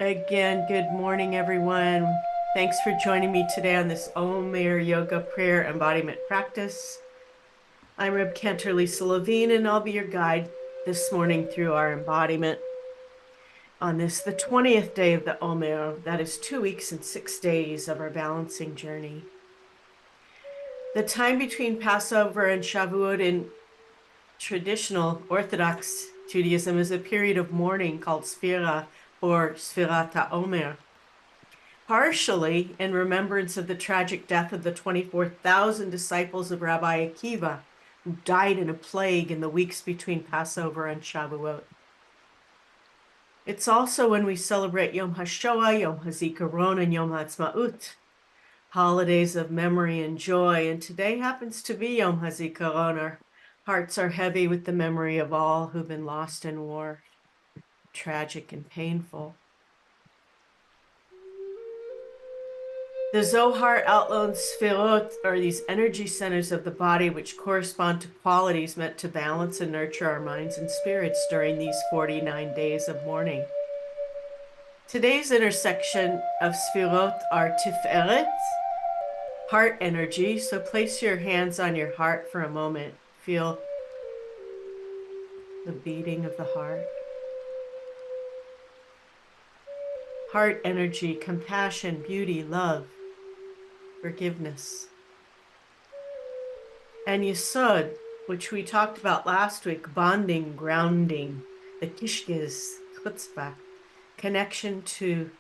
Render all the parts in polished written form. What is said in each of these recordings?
Again, good morning, everyone. Thanks for joining me today on this Omer yoga prayer embodiment practice. I'm Reb Cantor Levine, and I'll be your guide this morning through our embodiment on this, the 20th day of the Omer. That is 2 weeks and 6 days of our balancing journey. The time between Passover and Shavuot in traditional Orthodox Judaism is a period of mourning called Sfira or Sfirat HaOmer. Partially in remembrance of the tragic death of the 24,000 disciples of Rabbi Akiva, who died in a plague in the weeks between Passover and Shavuot. It's also when we celebrate Yom HaShoah, Yom HaZikaron, and Yom HaAtzmaut, holidays of memory and joy. And today happens to be Yom HaZikaron. Our hearts are heavy with the memory of all who've been lost in war, tragic and painful. The Zohar outlines Sfirot, or these energy centers of the body, which correspond to qualities meant to balance and nurture our minds and spirits during these 49 days of mourning. Today's intersection of Sfirot are Tiferet, heart energy. So place your hands on your heart for a moment. Feel the beating of the heart. Heart energy, compassion, beauty, love, forgiveness. And Yesod, which we talked about last week, bonding, grounding, the kishkes, chutzpah, connection to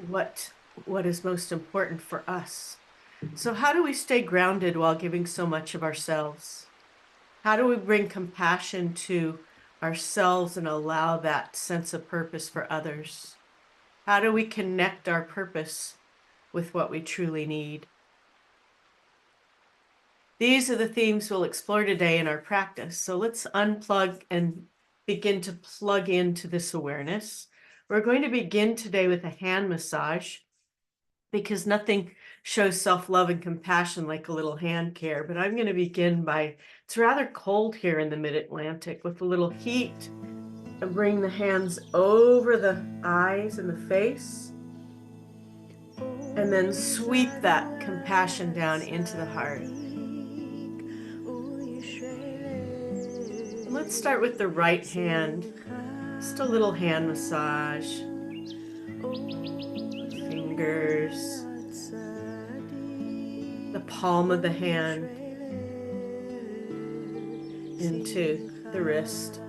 what is most important for us. So how do we stay grounded while giving so much of ourselves? How do we bring compassion to ourselves and allow that sense of purpose for others? How do we connect our purpose with what we truly need? These are the themes we'll explore today in our practice. So let's unplug and begin to plug into this awareness. We're going to begin today with a hand massage, because nothing shows self-love and compassion like a little hand care. But I'm going to begin by, it's rather cold here in the mid-Atlantic, with a little heat, and bring the hands over the eyes and the face, and then sweep that compassion down into the heart. Let's start with the right hand, just a little hand massage. Fingers, the palm of the hand into the wrist,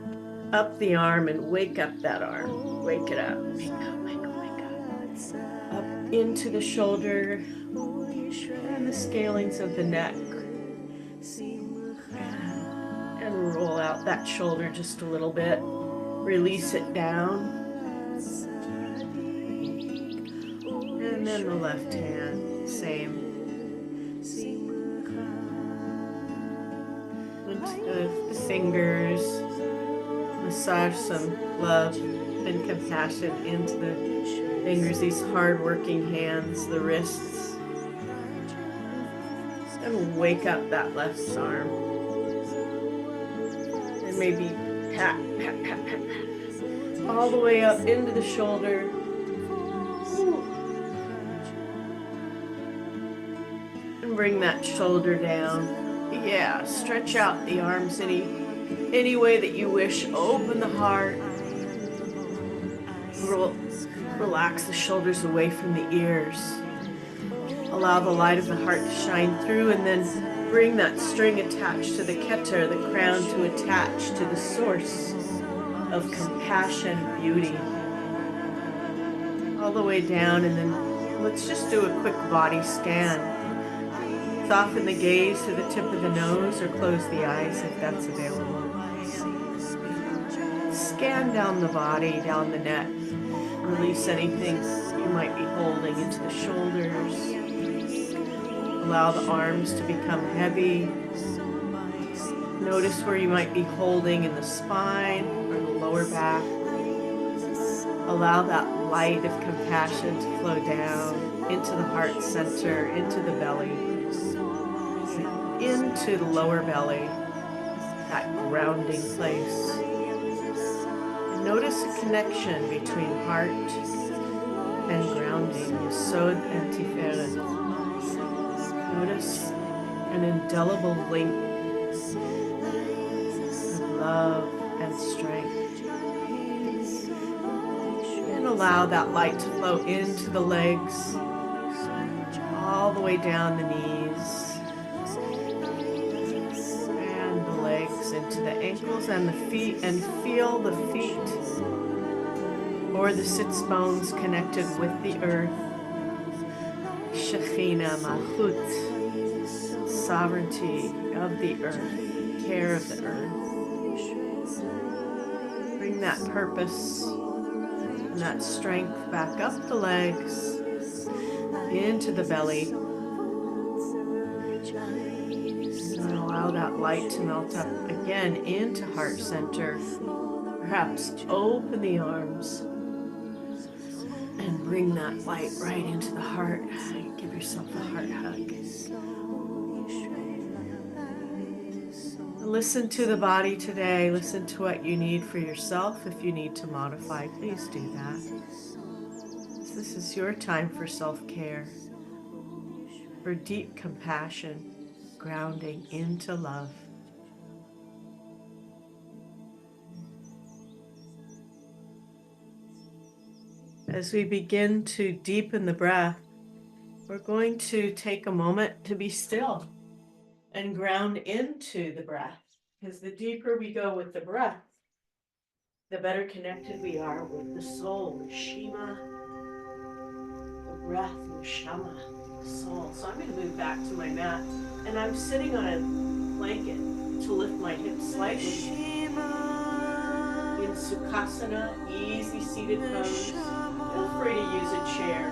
up the arm, and wake up that arm. Wake it up. Wake up, wake up, wake up. Up into the shoulder and the scalings of the neck. And roll out that shoulder just a little bit. Release it down. And then the left hand, same. Into the fingers, massage some love and compassion into the fingers, these hard-working hands, the wrists. And wake up that left arm. And maybe pat, pat, pat, pat, pat. All the way up into the shoulder. Bring that shoulder down. Yeah, stretch out the arms any way that you wish. Open the heart. Relax the shoulders away from the ears. Allow the light of the heart to shine through, and then bring that string attached to the Cantor, the crown, to attach to the source of compassion, beauty. All the way down, and then let's just do a quick body scan. Soften the gaze to the tip of the nose, or close the eyes if that's available. Scan down the body, down the neck. Release anything you might be holding into the shoulders. Allow the arms to become heavy. Notice where you might be holding in the spine or the lower back. Allow that light of compassion to flow down into the heart center, into the belly, into the lower belly, that grounding place. And Notice a connection between heart and grounding, Yesod and Tiferet. Notice an indelible link of love and strength. And allow that light to flow into the legs, all the way down the knees, and the legs into the ankles and the feet, and feel the feet or the sits bones connected with the earth. Shekhinah, Malchut, sovereignty of the earth, care of the earth. Bring that purpose and that strength back up the legs, into the belly. And allow that light to melt up again into heart center. Perhaps open the arms and bring that light right into the heart. Give yourself a heart hug. Listen to the body today. Listen to what you need for yourself. If you need to modify, please do that. This is your time for self-care, for deep compassion, grounding into love. As we begin to deepen the breath, we're going to take a moment to be still and ground into the breath. Because the deeper we go with the breath, the better connected we are with the soul, the Shema, the breath, the Shama, the soul. So I'm going to move back to my mat, and I'm sitting on a blanket to lift my hips slightly. In Sukhasana, easy seated pose. Feel free to use a chair.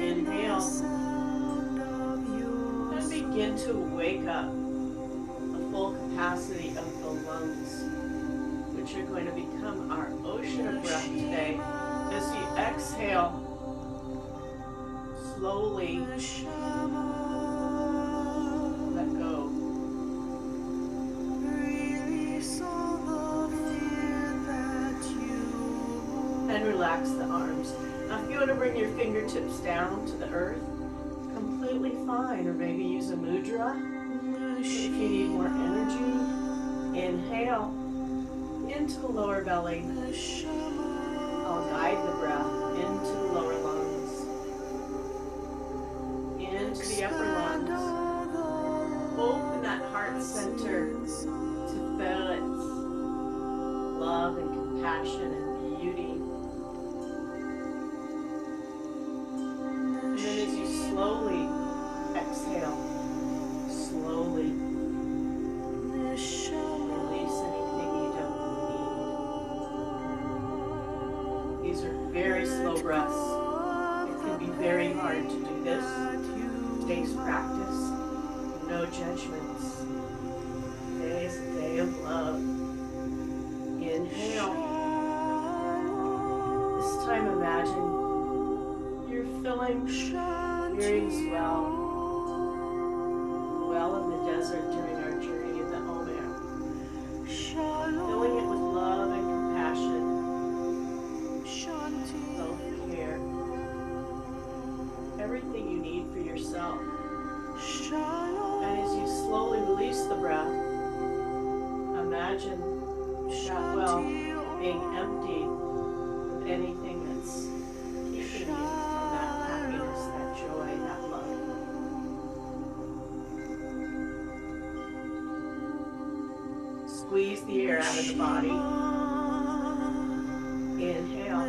Inhale. And begin to wake up the full capacity of the lungs, which are going to become our ocean of breath today. As you exhale, slowly let go. And relax the arms. Now, if you want to bring your fingertips down to the earth, completely fine. Or maybe use a mudra. If you need more energy, inhale into the lower belly. I'll guide the breath into the lower lungs, into the upper lungs. Open that heart center to feel it, love and compassion and beauty. And then as you slowly exhale, slowly release anything you don't need. These are very slow breaths. It can be very hard to do this. It takes practice. No judgments. Today is a day of love. Inhale. This time imagine you're filling Miriam's well in the desert during our journey of the Omer. Filling it with love and compassion, self-care, everything you need for yourself. And as you slowly release the breath, imagine that well being emptied of anything that's keeping you from that happiness, that joy, that love. Squeeze the air out of the body. Inhale.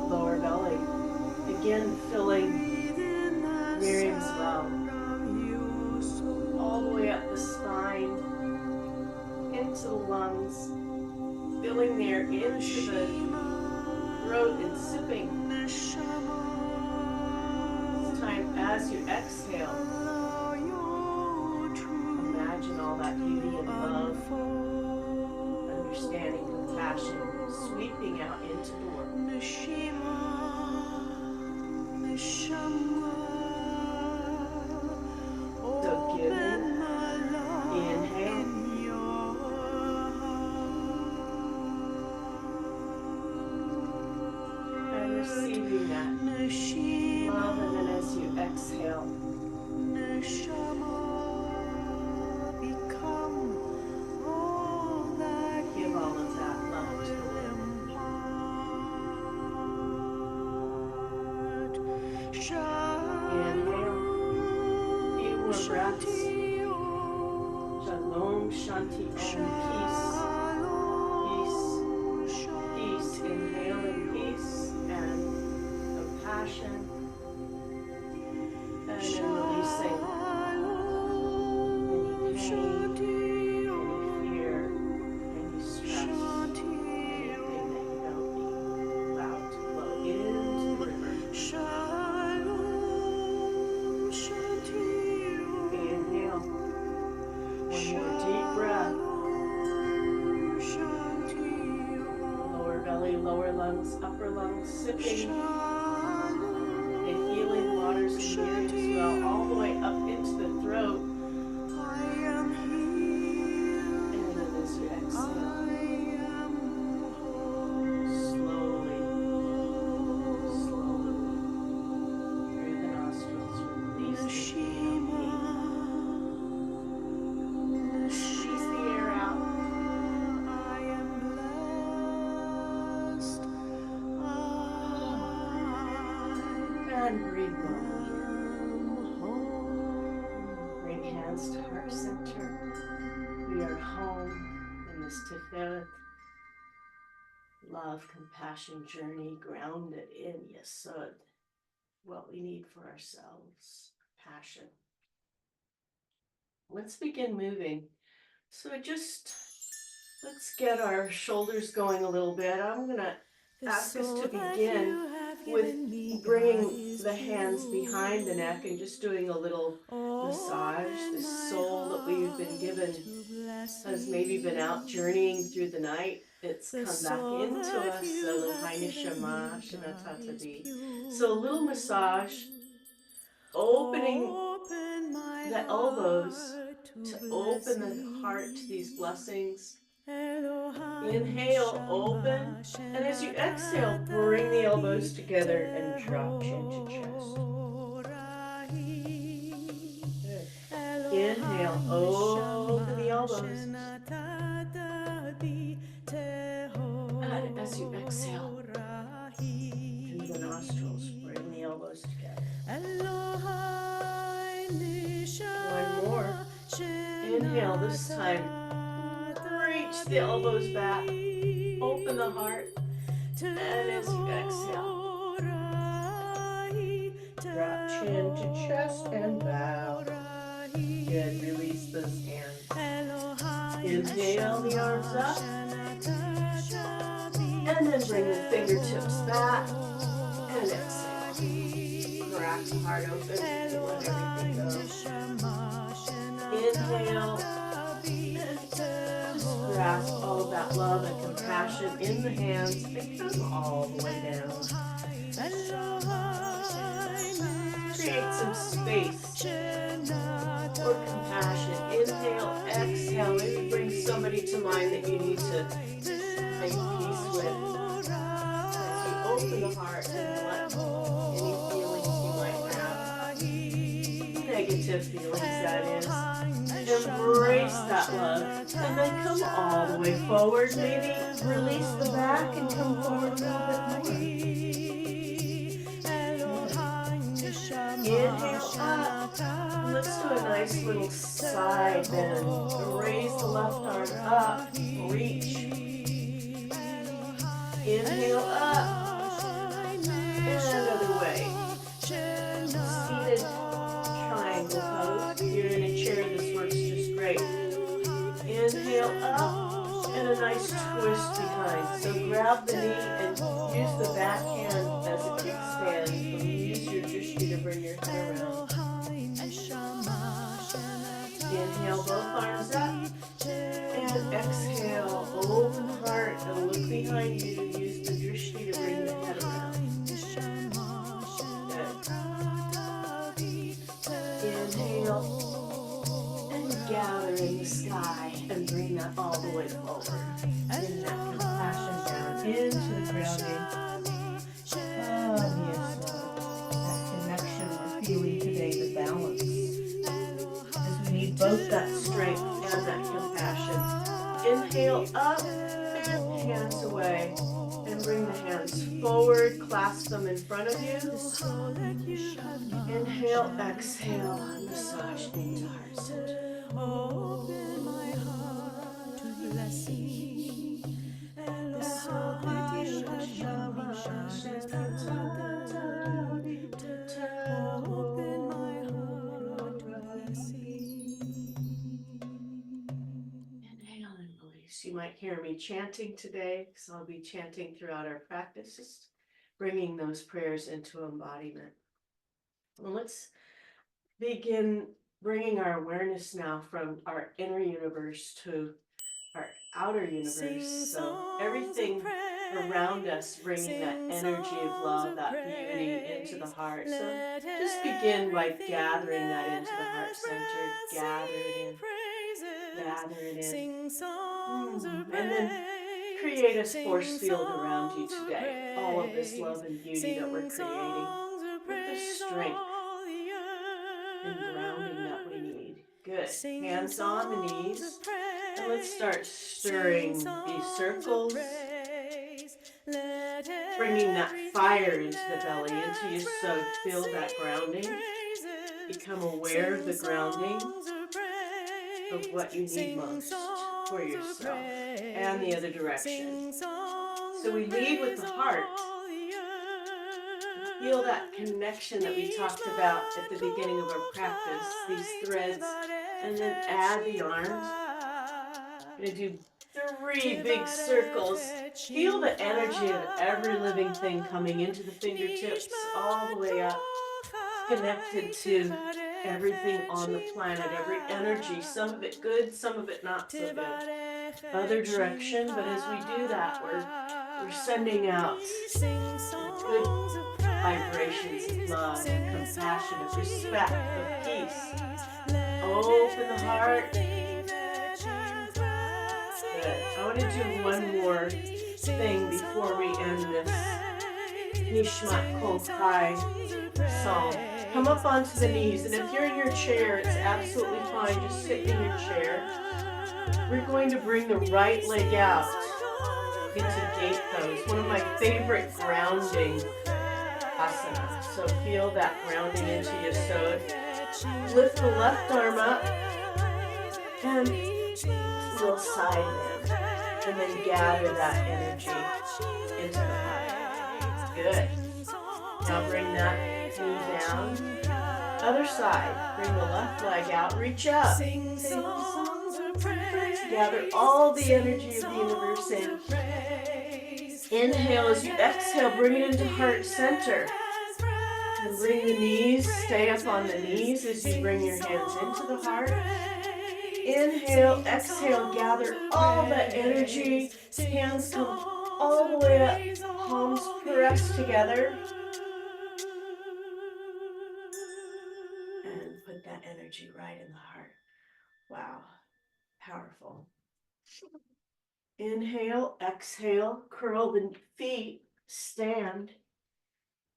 Lower belly. Again, filling Miriam's well. All the way up the spine, into the lungs, filling there into the throat and sipping. This time, as you exhale, imagine all that beauty and love, understanding, compassion, sweeping out into the world. So give in. Inhale. Om Shanti Om. Peace. Peace. Peace. Inhaling peace and compassion. And then releasing any pain, any fear, any stress, anything that you don't need. Allow it to flow into the river. Inhale. One more deep breath. Lower belly, lower lungs, upper lungs, sipping the healing waters and healing swell all the way up into the throat. And then as you exhale, slowly, through the nostrils, release the air out. And breathe normally. Bring hands to heart center. We are home in this Tiferet love, compassion journey, grounded in Yesod, what we need for ourselves, passion. Let's begin moving. So let's get our shoulders going a little bit. I'm going to ask us to begin with bringing the hands behind the neck and just doing a little massage. This soul that we've been given has maybe been out journeying through the night. It's come back into us. So a little massage, opening the elbows to open the heart to these blessings. Inhale, open, and as you exhale, bring the elbows together and drop chin to chest. Good. Inhale, open the elbows. And as you exhale, through the nostrils, bring the elbows together. One more. Inhale, this time. Reach the elbows back, open the heart, and as you exhale, drop chin to chest and bow. Good, release those hands. Inhale the arms up, and then bring the fingertips back, and exhale. Crack the heart open and let everything go. Inhale. Grasp all of that love and compassion in the hands and come all the way down. Create some space for compassion. Inhale, exhale. Maybe bring somebody to mind that you need to make peace with. As you open the heart and let any feelings you might have, negative feelings that is, embrace that love, and then come all the way forward. Maybe release the back and come forward a little bit more. Inhale up, and let's do a nice little side bend. Raise the left arm up, reach. Inhale up, and other way. Seated triangle pose. If you're in a chair, this works just great. Inhale up, and a nice twist behind. So grab the knee and use the back hand as a kickstand. So use your drishti to bring your head around. Inhale, both arms up, and exhale, open heart, and look behind you to use the drishti to bring the head around. Good. Inhale, and gather in the sky, and bring that all the way forward. Bring that compassion down into the grounding. Oh, yes, Lord. That connection we're feeling today, the balance. As we need both that strength and that compassion. Inhale up, and hands away. And bring the hands forward, clasp them in front of you. Inhale, exhale, massage into heart center. So you might hear me chanting today, because I'll be chanting throughout our practices, bringing those prayers into embodiment. Well, let's begin bringing our awareness now from our inner universe to our outer universe. So everything around us, bringing that energy of love, that beauty into the heart. So just begin by gathering that into the heart center. Gather it in. Gather it in. And then create a force field around you today. All of this love and beauty that we're creating with the strength and grounding that we need. Good. Hands on the knees. And let's start stirring these circles. Bringing that fire into the belly, into you, so feel that grounding. Become aware of the grounding of what you need most for yourself and the other direction. So we lead with the heart. Feel that connection that we talked about at the beginning of our practice, these threads, and then add the arms. I'm going to do 3 big circles. Feel the energy of every living thing coming into the fingertips all the way up, connected to everything on the planet, every energy, some of it good, some of it not so good. Other direction, but as we do that, we're sending out good vibrations of love and compassion, of respect, of peace. Open the heart. Good. I want to do one more thing before we end this Nishmat Kol Kai song. Come up onto the knees, and if you're in your chair, it's absolutely fine. Just sit in your chair. We're going to bring the right leg out into gate pose, one of my favorite grounding asanas. So feel that grounding into Yasod. Lift the left arm up and little side bend, and then gather that energy into the heart. Good. Now bring that knee down. Other side. Bring the left leg out. Reach up. Sing songs of praise. Gather all the energy of the universe in. Inhale as you exhale. Bring it into heart center. And bring the knees. Stay up on the knees as you bring your hands into the heart. Inhale, exhale, gather all that energy. Hands come all the way up. Palms press together. And put that energy right in the heart. Wow, powerful. Inhale, exhale, curl the feet, stand.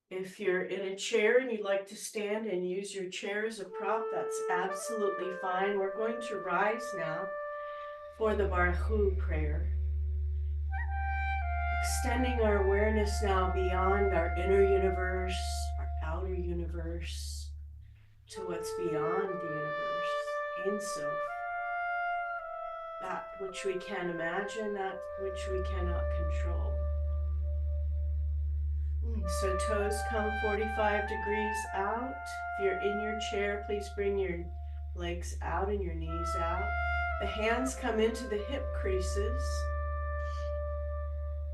If you're in a chair and you'd like to stand and use your chair as a prop, that's absolutely fine. We're going to rise now for the Baruch Hu prayer. Extending our awareness now beyond our inner universe, our outer universe, to what's beyond the universe, Ein Sof. That which we can imagine, that which we cannot control. So toes come 45 degrees out. If you're in your chair, please bring your legs out and your knees out. The hands come into the hip creases.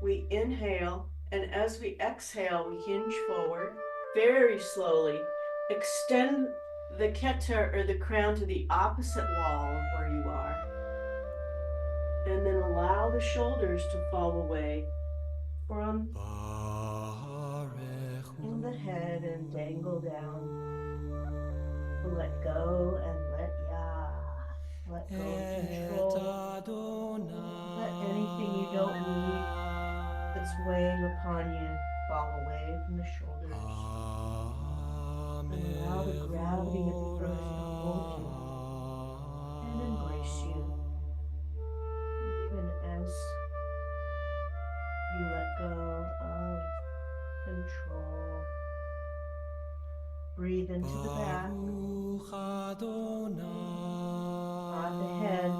We inhale, and as we exhale, we hinge forward very slowly. Extend the Cantor or the crown to the opposite wall of where you are. And then allow the shoulders to fall away from the head and dangle down. Let go and let Let go of control. Let anything you don't need that's weighing upon you fall away from the shoulders. And allow the gravity of the earth to hold you and embrace you, even as you let go of control. Breathe into the back. Nod the head.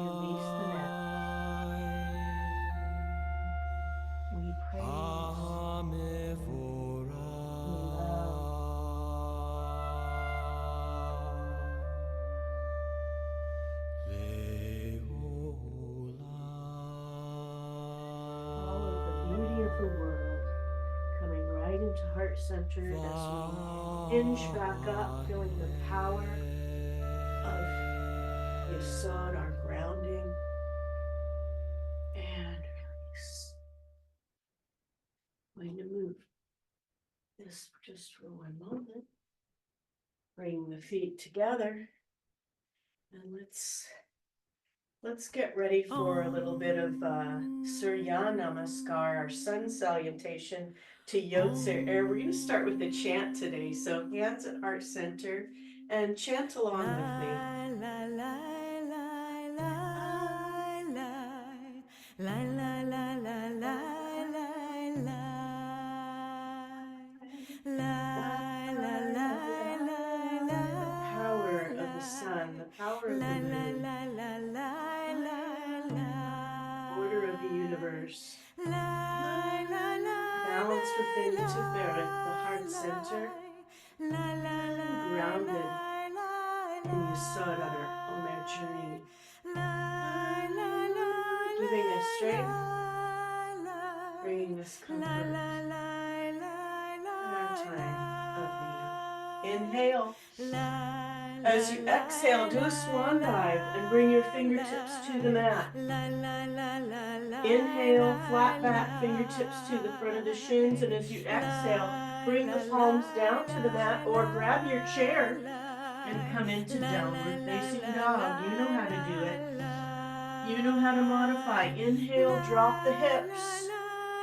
Release the neck. We praise. We love. heart-centered as we hinge back up, feeling the power of Yesod, our grounding, and release. I'm going to move this just for one moment. Bring the feet together, and let's get ready for a little bit of Surya Namaskar, our sun salutation to Yotzer. We're going to start with a chant today, so hands at heart center and chant along with me. The power of the sun, the power of the moon, order of the universe, balanced within Tiferet, the heart center, grounded in Yesod on our Omer journey, giving us strength, bringing us comfort in our time of need. Inhale. As you exhale, do a swan dive and bring your fingertips to the mat. Inhale, flat back, fingertips to the front of the shins, and as you exhale, bring the palms down to the mat or grab your chair and come into downward facing dog. You know how to do it. You know how to modify. Inhale, drop the hips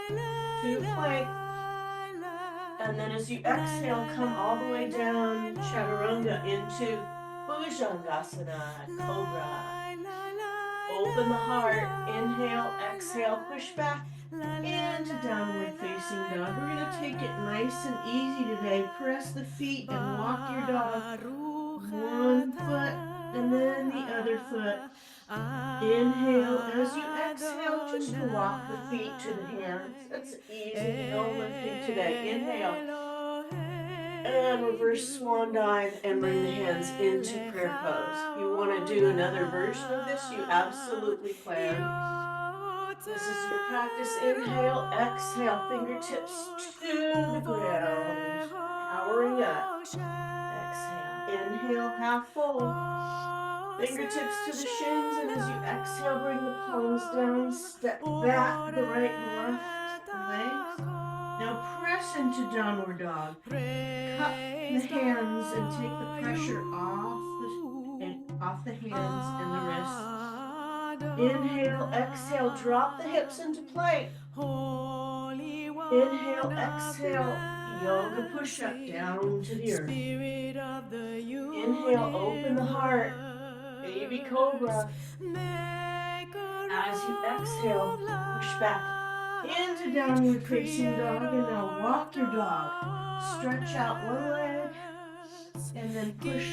to plank. And then as you exhale, come all the way down, chaturanga, into Bhujangasana, cobra. Open the heart, inhale, exhale, push back into downward facing dog. We're going to take it nice and easy today. Press the feet and walk your dog. One foot and then the other foot. Inhale, as you exhale, just walk the feet to the hands. That's easy, no lifting today. Inhale. And reverse swan dive and bring the hands into prayer pose. If you want to do another version of this, you absolutely can. This is your practice. Inhale, exhale, fingertips to the ground. Powering up. Exhale. Inhale, half fold. Fingertips to the shins, and as you exhale, bring the palms down. Step back the right and left legs. Now press into downward dog. Cup the hands and take the pressure off the hands and the wrists. Inhale, exhale, drop the hips into plank. Inhale, exhale, yoga push-up down to the earth. Inhale, open the heart, baby cobra. As you exhale, push back into downward facing dog, and now walk your dog. Stretch out one leg and then push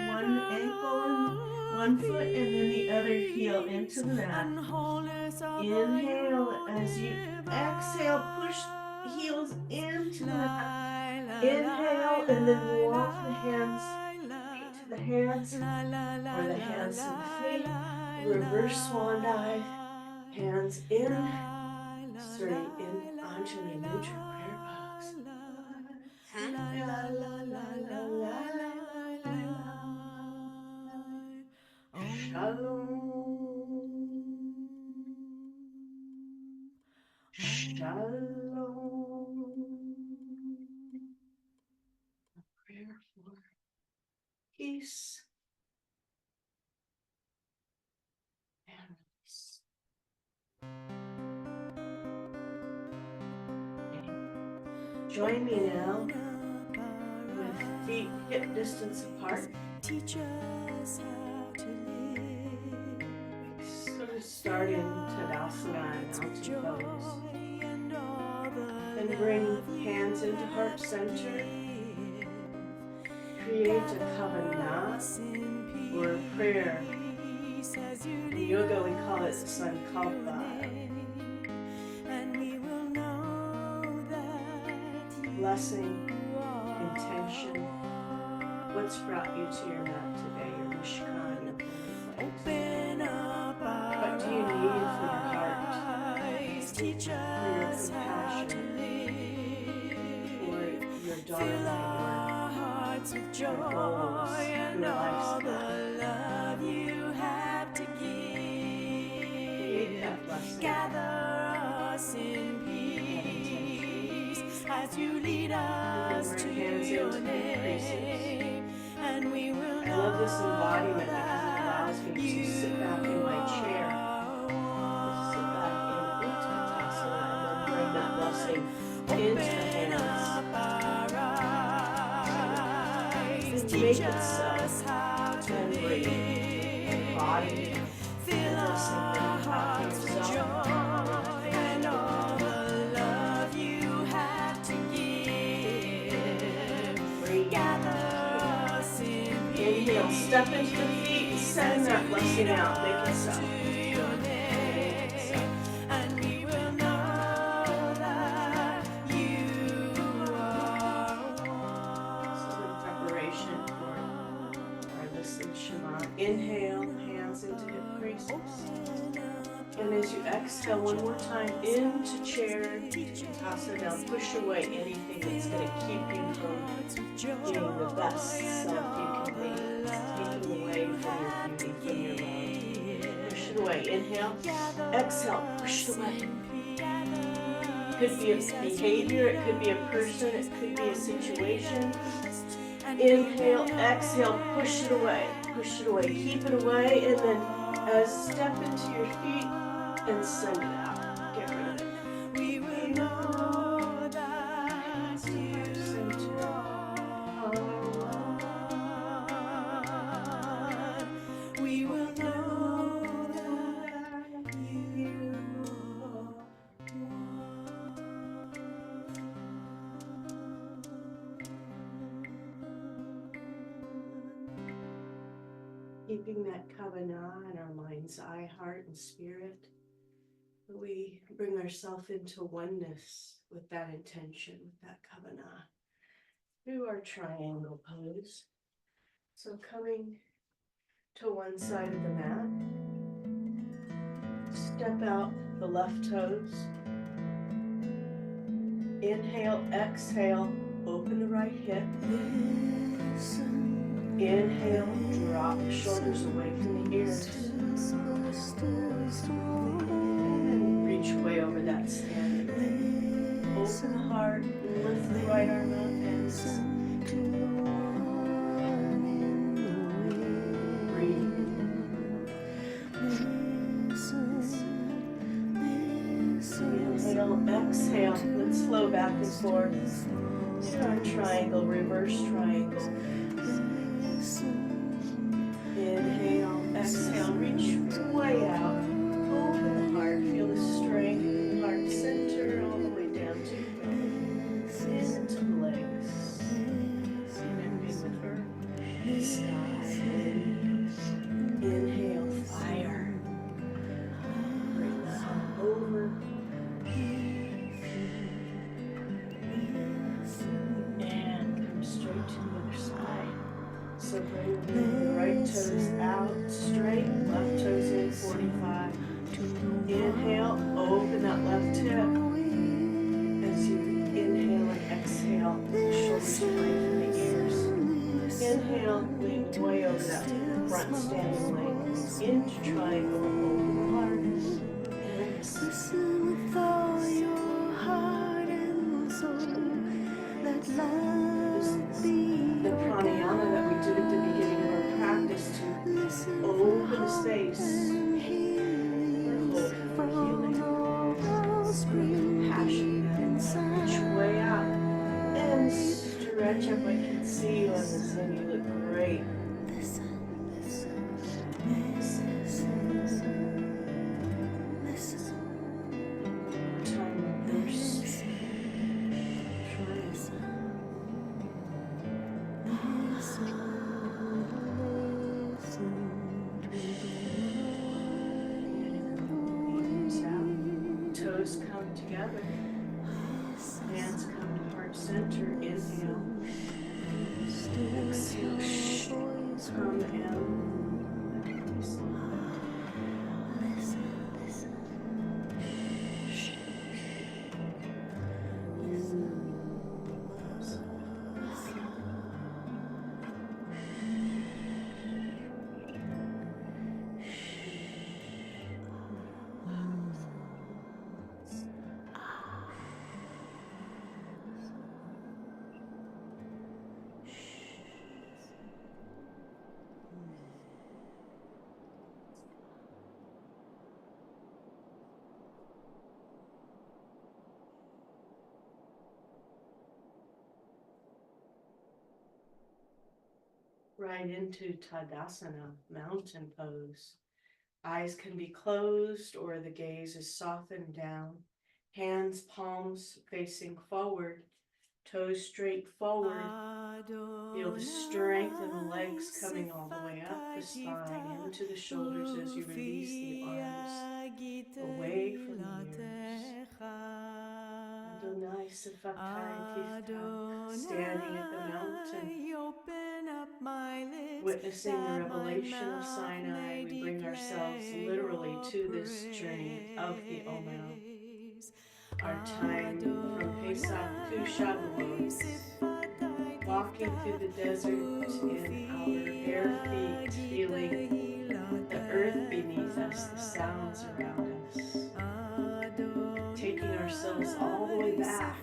one ankle and one foot and then the other heel into the mat. Inhale, as you exhale, push heels into the mat. Inhale, and then walk the hands, feet to the hands, or the hands to the feet. Reverse swan dive, hands in, straight in, Anjali Mudra prayer pose. La la la la la la la la. Shalom. Shalom. A prayer for peace and release. Join me now with feet hip distance apart. Teach us how to live. Sort of start in Tadasana, mountain pose. Then bring hands into heart center. Create a kavanah or a prayer. In yoga we call it sankalpa. Blessing, intention. What's brought you to your mat today, your mishkan, your holy place? What do you need for your heart, for your compassion, for your daughter, your goals, your lifestyle. Create that blessing. Gather us in peace as you lead us to your name, and we will know. I love this embodiment because it allows me to sit back in my chair, sit back in Uttanasana, and then bring that blessing into the hands. And make it so. And breathe. Embody the blessing that you have for yourself. And all the love you have to give. Breathe. Gather us in peace. Inhale, step into the feet, send that blessing out, make it so. And we will know that you are one. This is in preparation for our Listen Shema. Inhale, hands into hip creases. And as you exhale one more time into chair, toss it down, push away anything that's going to keep you from being the best self you can be. Taking away from your beauty, from your love. Push it away. Inhale, exhale, push it away. It could be a behavior, it could be a person, it could be a situation. Inhale, exhale, push it away. Push it away. Keep it away, and then step into your feet and send it out. Get rid of it. We will know that you are one. We will know that you are Keeping that kavanah in our mind's eye, heart, and spirit, we bring ourselves into oneness with that intention, with that kavanah, through our triangle pose. So coming to one side of the mat, step out the left toes. Inhale, exhale, open the right hip. Inhale, drop the shoulders away from the ears. And reach way over that standing leg. Open the heart, lift the right arm up and breathe. Inhale, exhale, let's flow back and forth. Start triangle, reverse triangle. Inhale, exhale, reach way out. Open the heart, feel the strength in the heart center all the way down to the belly. Into the legs. Connecting with earth, sky. Inhale, fire. Bring the heart over. And come straight to the other side. So bring the right toes out straight, left toes in 45. Inhale, open that left hip. As you inhale and exhale, shoulders away from the ears. Inhale, lean way over that front standing leg. Into triangle, open the heart. Listen with all your heart and soul. Let love be The pranayama that we did at the beginning of our practice to open the space for healing. Passion that reach way out and stretch up. I can see you on the Zoom. You look great. Time reverse. Toes come together. Hands come to heart center. Inhale. Exhale. Come and right into Tadasana, mountain pose. Eyes can be closed or the gaze is softened down. Hands, palms facing forward, toes straight forward. Feel the strength of the legs coming all the way up the spine, into the shoulders as you release the arms away from the ears. Adonai Sifatai Tiftach, standing at the mountain, witnessing the revelation of Sinai, we bring ourselves literally to this journey of the Omer, our time from Pesach to Shavuot, walking through the desert in our bare feet, feeling the earth beneath us, the sounds around us, taking ourselves all the way back,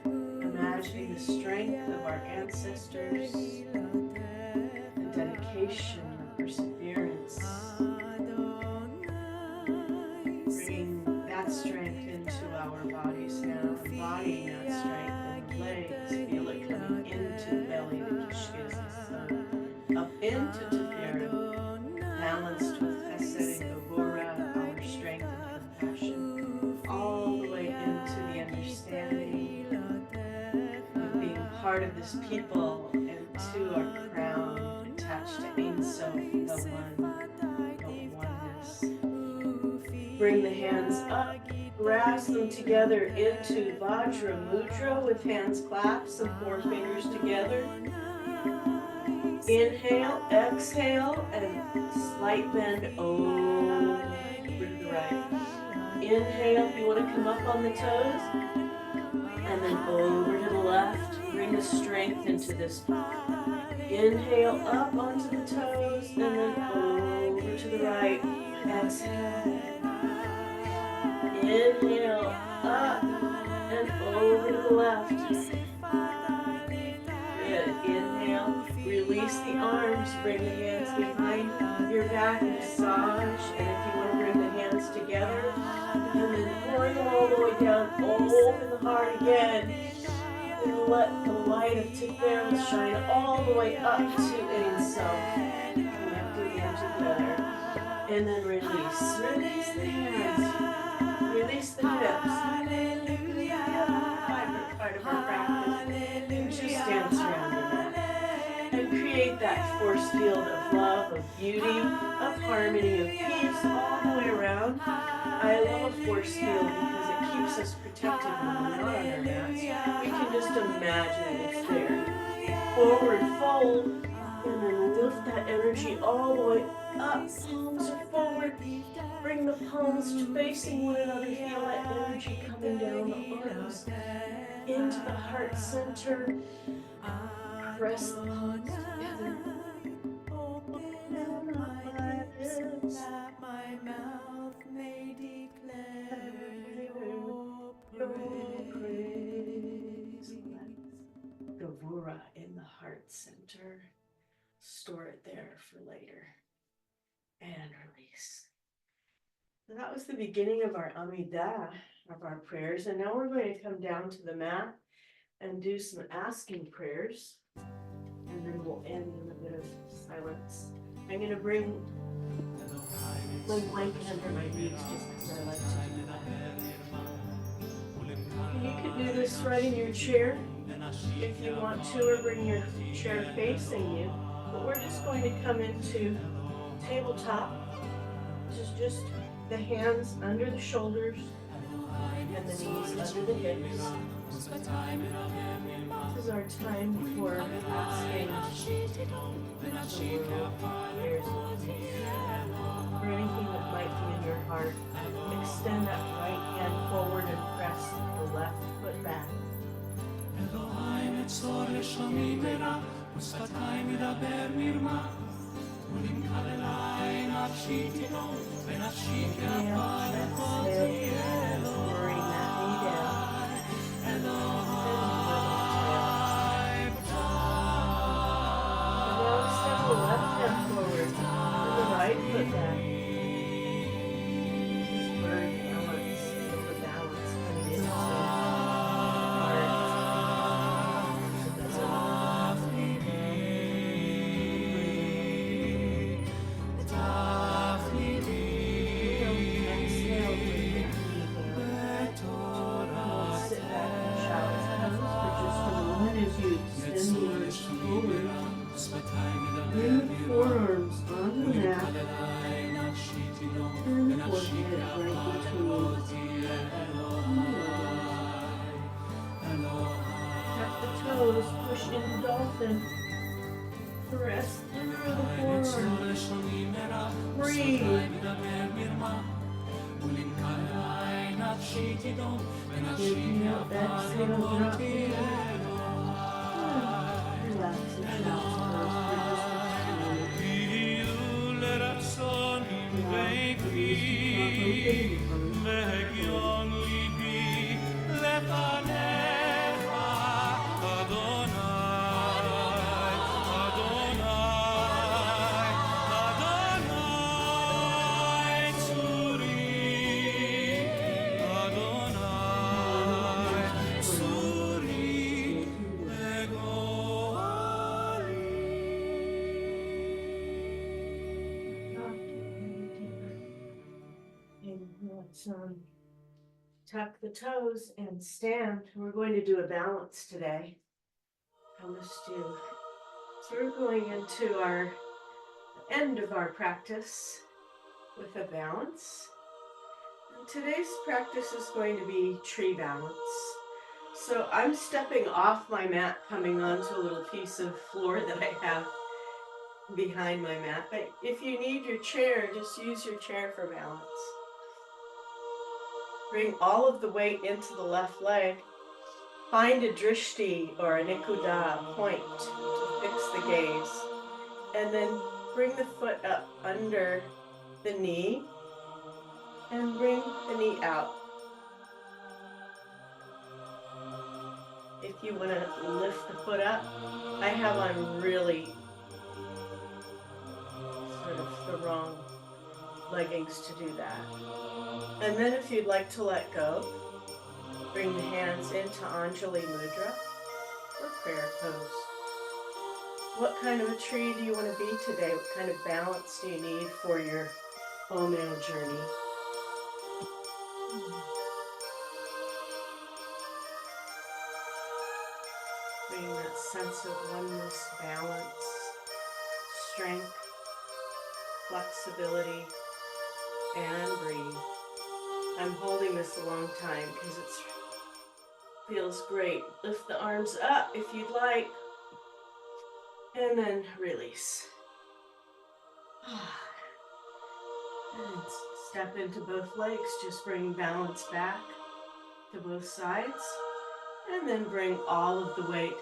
imagining the strength of our ancestors, the dedication, the perseverance, bringing that strength into our bodies now, embodying that strength in the legs, feel it coming into the belly, the kishkis, the sun, up into Teferet, balanced with Chesed and Gevurah, our strength and compassion, all the way into the understanding of being part of this people and to our crown, attached to Ein Sof, the one, the oneness. Bring the hands up, grasp them together into Vajra Mudra with hands clasped and forefingers together. Inhale, exhale, and slight bend over to the right. Inhale, if you want to come up on the toes, and then over to the left. Bring the strength into this. Inhale up onto the toes, and then over to the right. Exhale. Inhale up and over to the left. Good. Inhale. Release the arms. Bring the hands behind your back. Massage. And if you want to bring the hands together, and then bring them all the way down. Open the heart again. And let the light of Tiferet shine all the way up to Ein Sof. Connecting them together. And then release. Release the hands. Release the hips. Part of our practice. And just dance around your mat. And create that force field of love, of beauty, of harmony, of peace all the way around. I love a force field because it keeps us protected when we're not on our mats. We can just imagine it's there. Forward fold, and then lift that energy all the way up. Palms are forward. Bring the palms facing one another. Feel that energy coming down the arms into the heart center. Press the palms together. Open my lips, that my mouth may declare your praise. Gevurah in the heart center. Store it there for later. And release. So that was the beginning of our Amidah, of our prayers. And now we're going to come down to the mat and do some asking prayers. And then we'll end in a bit of silence. I'm going to bring my blanket under my knees just because I like to do that. And you can do this right in your chair if you want to, or bring your chair facing you. But we're just going to come into tabletop, which is just the hands under the shoulders and the knees under the hips. This is our time for asking prayers for anything that might be in your heart. Extend that right hand forward and press the left foot back. yourself and press through the forearms. Breathe. Inhale, exhale, drop the head. Relax your chest first for just a few minutes. Tuck the toes and stand. We're going to do a balance today. Promise you. So we're going into our end of our practice with a balance. And today's practice is going to be tree balance. So I'm stepping off my mat, coming onto a little piece of floor that I have behind my mat. But if you need your chair, just use your chair for balance. Bring all of the weight into the left leg. Find a drishti or a nikuda point to fix the gaze. And then bring the foot up under the knee and bring the knee out. If you want to lift the foot up, I have on really sort of the wrong leggings to do that. And then if you'd like to let go, bring the hands into Anjali Mudra or prayer pose. What kind of a tree do you want to be today? What kind of balance do you need for your Omer journey? Bring that sense of oneness, balance, strength, flexibility, and breathe. I'm holding this a long time because it feels great. Lift the arms up if you'd like, and then release. And step into both legs, just bring balance back to both sides, and then bring all of the weight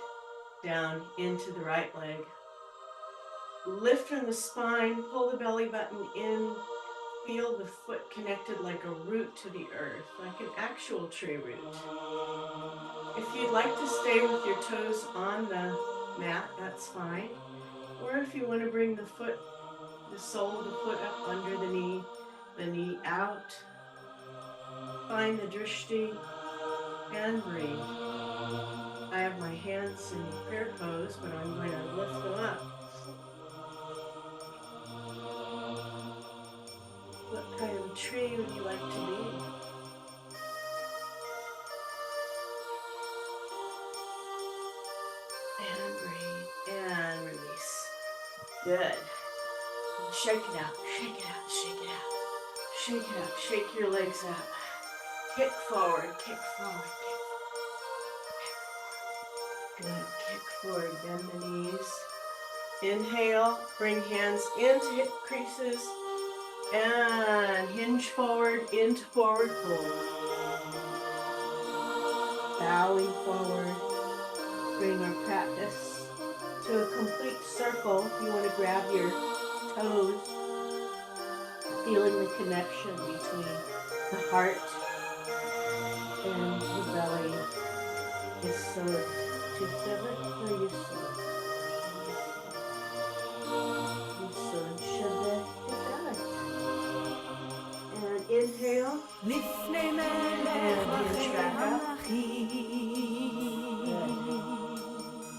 down into the right leg. Lift from the spine, pull the belly button in. Feel the foot connected like a root to the earth, like an actual tree root. If you'd like to stay with your toes on the mat, that's fine. Or if you want to bring the foot, the sole of the foot up under the knee out. Find the drishti and breathe. I have my hands in prayer pose, but I'm going to lift them up. What kind of tree would you like to be? And breathe and release. Good. Shake it out, shake it out, shake it out. Shake it out, shake your legs out. Kick forward, kick forward, kick forward. Good, kick forward, bend the knees. Inhale, bring hands into hip creases. And hinge forward into forward fold. Bowing forward. Bring our practice to a complete circle. If you want to grab your toes, feeling the connection between the heart and the belly. Is so to feel it or you so? Inhale, and hinge back up.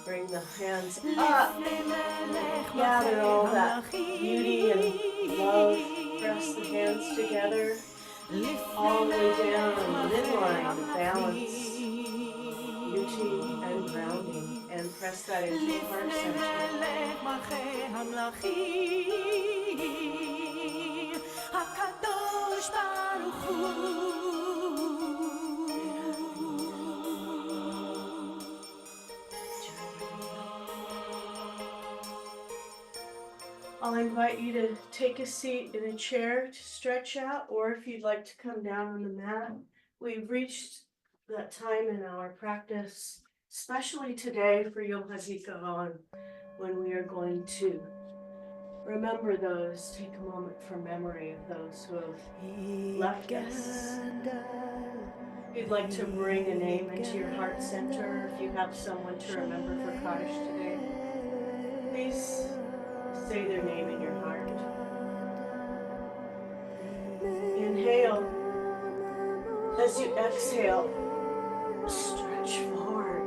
Bring the hands up. Gather all that beauty and love. Press the hands together. All the way down and midline to balance, beauty and grounding. And press that into the heart center. invite you to take a seat in a chair to stretch out, or if you'd like to come down on the mat. We've reached that time in our practice, especially today for Yom HaZikaron, when we are going to remember those, take a moment for memory of those who have left us. If you'd like to bring a name into your heart center, if you have someone to remember for Kaddish today, please say their name in your heart. Inhale. As you exhale, stretch forward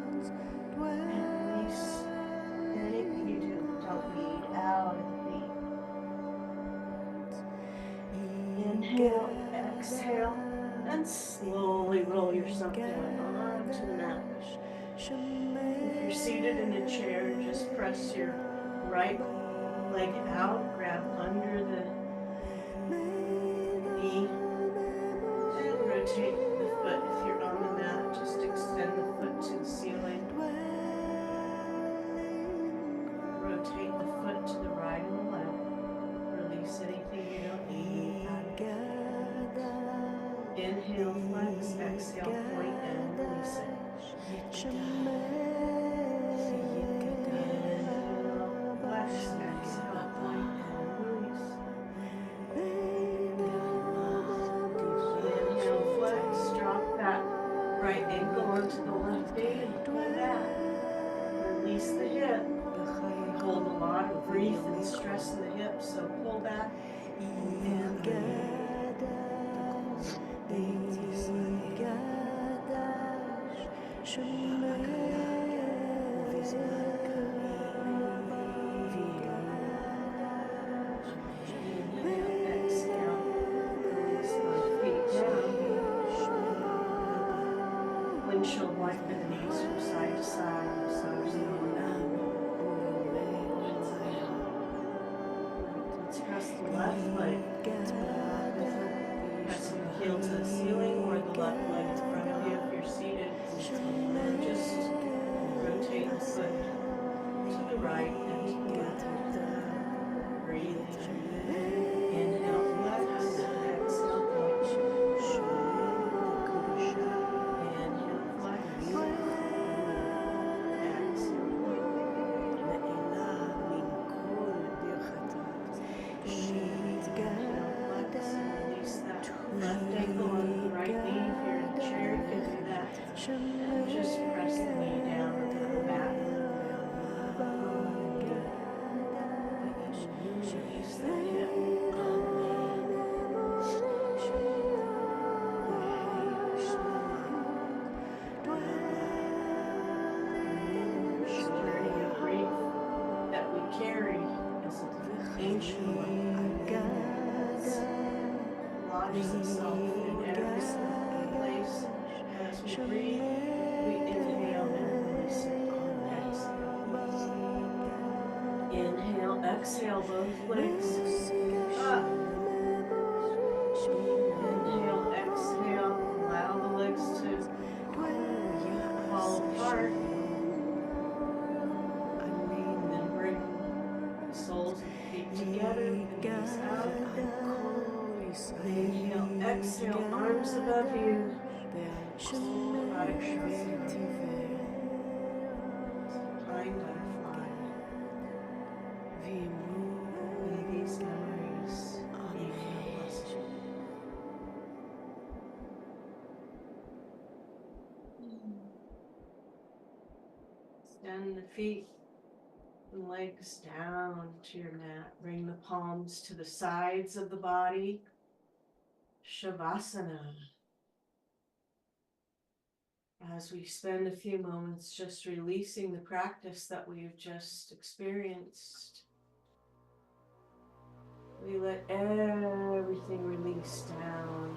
and release anything you do. Don't lead out of the feet. Inhale, exhale, and slowly roll yourself down onto the mat. If you're seated in a chair, just press your right leg out, grab under the knee, and rotate the foot. If you're on the mat, just extend the foot to the ceiling. Rotate the foot to the right and the left. Release anything you don't need out of it. Inhale, flex, exhale, point, and release it. Inhale, flex, exhale, point, and release. Inhale, flex, drop that right ankle onto the left knee and pull back. Release the hip. We hold a lot of grief and stress in the hips, so pull back and exhale, release both feet down. Windshield wiper the knees from side to side, massaging on that. Let's press the left leg. Pressing the heel to the ceiling or the left leg in front of you if you're seated. And just rotate the foot to the right and to the left. Breathe in. Inhale, flex. Exhale, point. Inhale, flex. Exhale, point. Inhale, flex. Release that left ankle onto the right knee. If you're in a chair, you can do that. And just press the knee down or come back. Release the hip. Security of grief that we carry as an ancient one. Lodges itself in every single place. As we breathe, we inhale and release it on exhale. Inhale, exhale, both legs up. Inhale, exhale, allow the legs to fall apart. And then bring the soles of the feet together, the knees out. Inhale, exhale, arms above you. Flying butterfly. May these memories be a blessing. Extend the feet and legs down to your mat. Bring the palms to the sides of the body. Shavasana. As we spend a few moments just releasing the practice that we've just experienced, we let everything release down,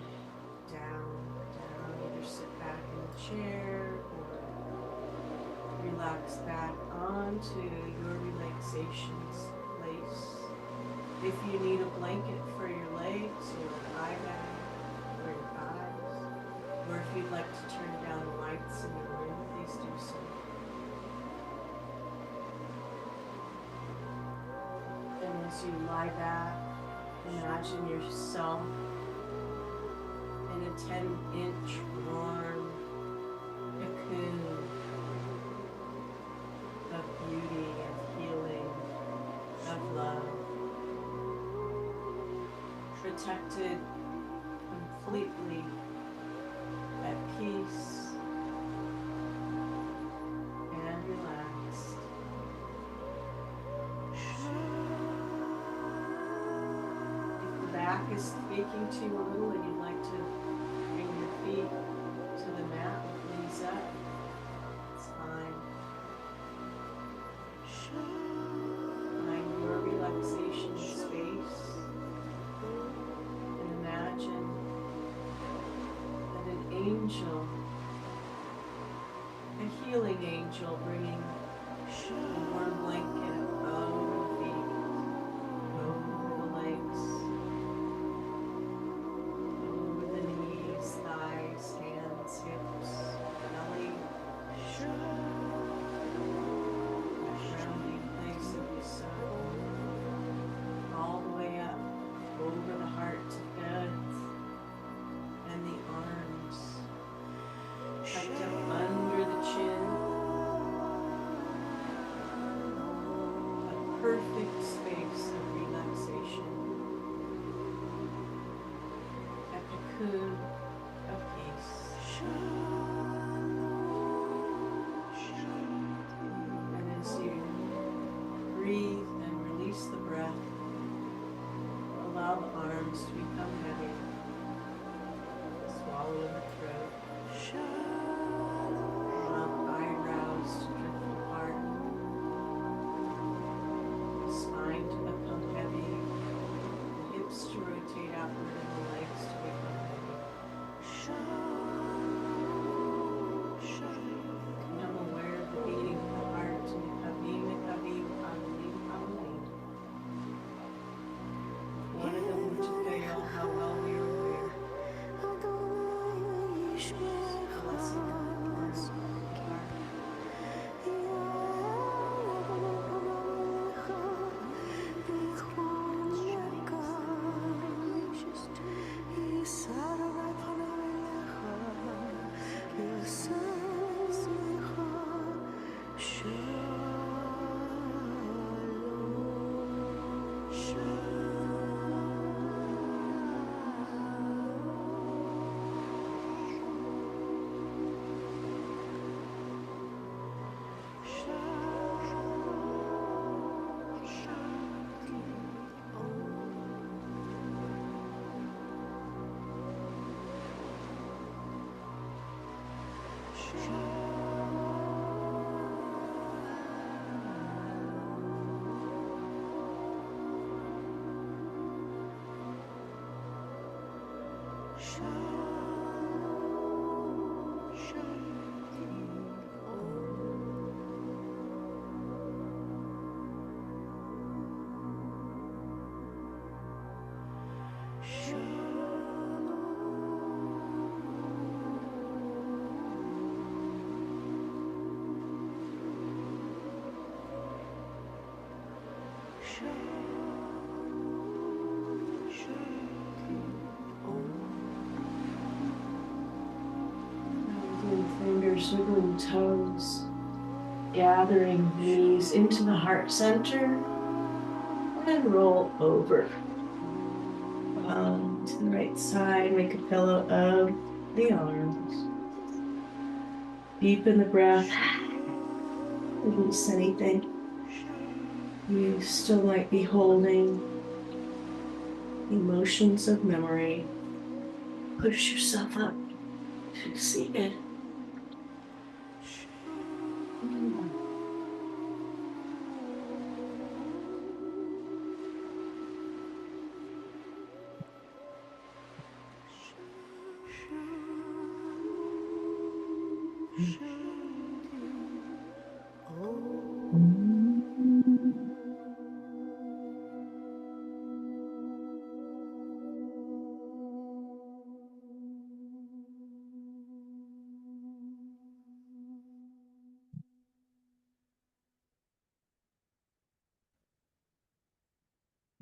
down, down. Either sit back in the chair or relax back onto your relaxation place. If you need a blanket for your legs or an eye bag for your eyes, or if you'd like to turn down the lights in your room, please do so. And as As you lie back, imagine yourself in a 10-inch warm cocoon of beauty, of healing, of love, protected completely, at peace and relaxed. If the back is speaking to you a little and you'd like to bring your feet to the mat with knees up, it's fine. Find your relaxation space and imagine that an angel, a healing angel, bringing a warm blanket over the feet, over the legs, over the knees, thighs, hands, hips, belly, that grounding place of the sun, all the way up over the heart to bed and the arms, tucked up under the chin. A perfect space of relaxation. A cocoon of peace. And as you breathe and release the breath, allow the arms to become heavy. Swallow in the throat. Allow the eyebrows to drift apart. The spine to become heavy. The hips to rotate outward and the legs to become heavy. Become aware of the beating of the heart. Nikabim, nikabim, kavalim, kavalim. One of them were to fail, how well we are aware. Blessing of the Lord, Fingers, wiggling toes, gathering knees into the heart center, and roll over. To the right side, make a pillow of the arms. Deepen the breath. Release anything you still might be holding. Emotions of memory. Push yourself up to seated.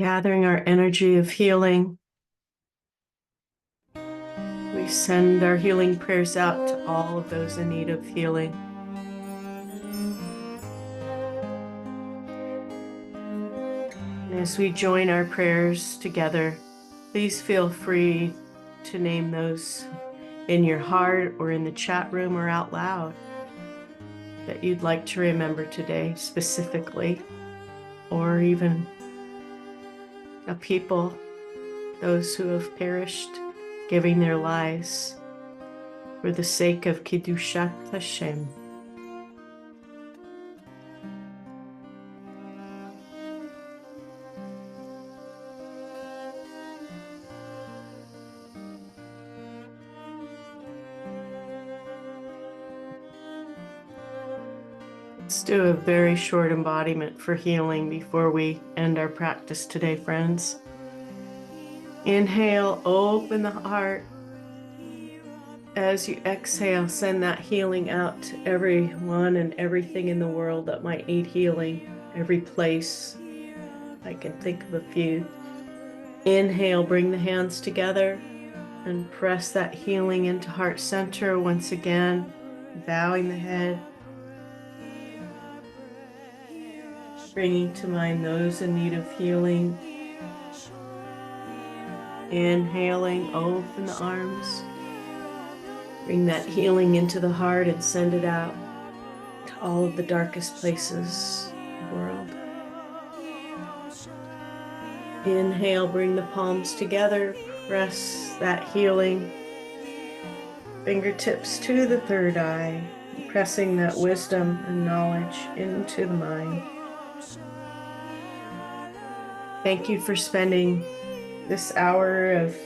Gathering our energy of healing, we send our healing prayers out to all of those in need of healing. And as we join our prayers together, please feel free to name those in your heart or in the chat room or out loud that you'd like to remember today specifically, or even a people, those who have perished, giving their lives for the sake of Kiddushat Hashem. Let's do a very short embodiment for healing before we end our practice today, friends. Inhale, open the heart. As you exhale, send that healing out to everyone and everything in the world that might need healing, every place. I can think of a few. Inhale, bring the hands together and press that healing into heart center once again, bowing the head. Bringing to mind those in need of healing. Inhaling, open the arms. Bring that healing into the heart and send it out to all of the darkest places in the world. Inhale, bring the palms together. Press that healing. Fingertips to the third eye. Pressing that wisdom and knowledge into the mind. Thank you for spending this hour of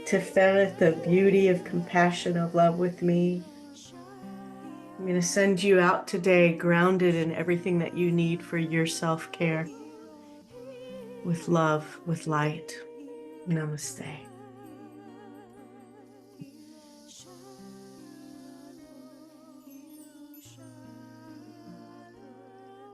Tiferet, of beauty, of compassion, of love with me. I'm going to send you out today grounded in everything that you need for your self-care. With love, with light. Namaste.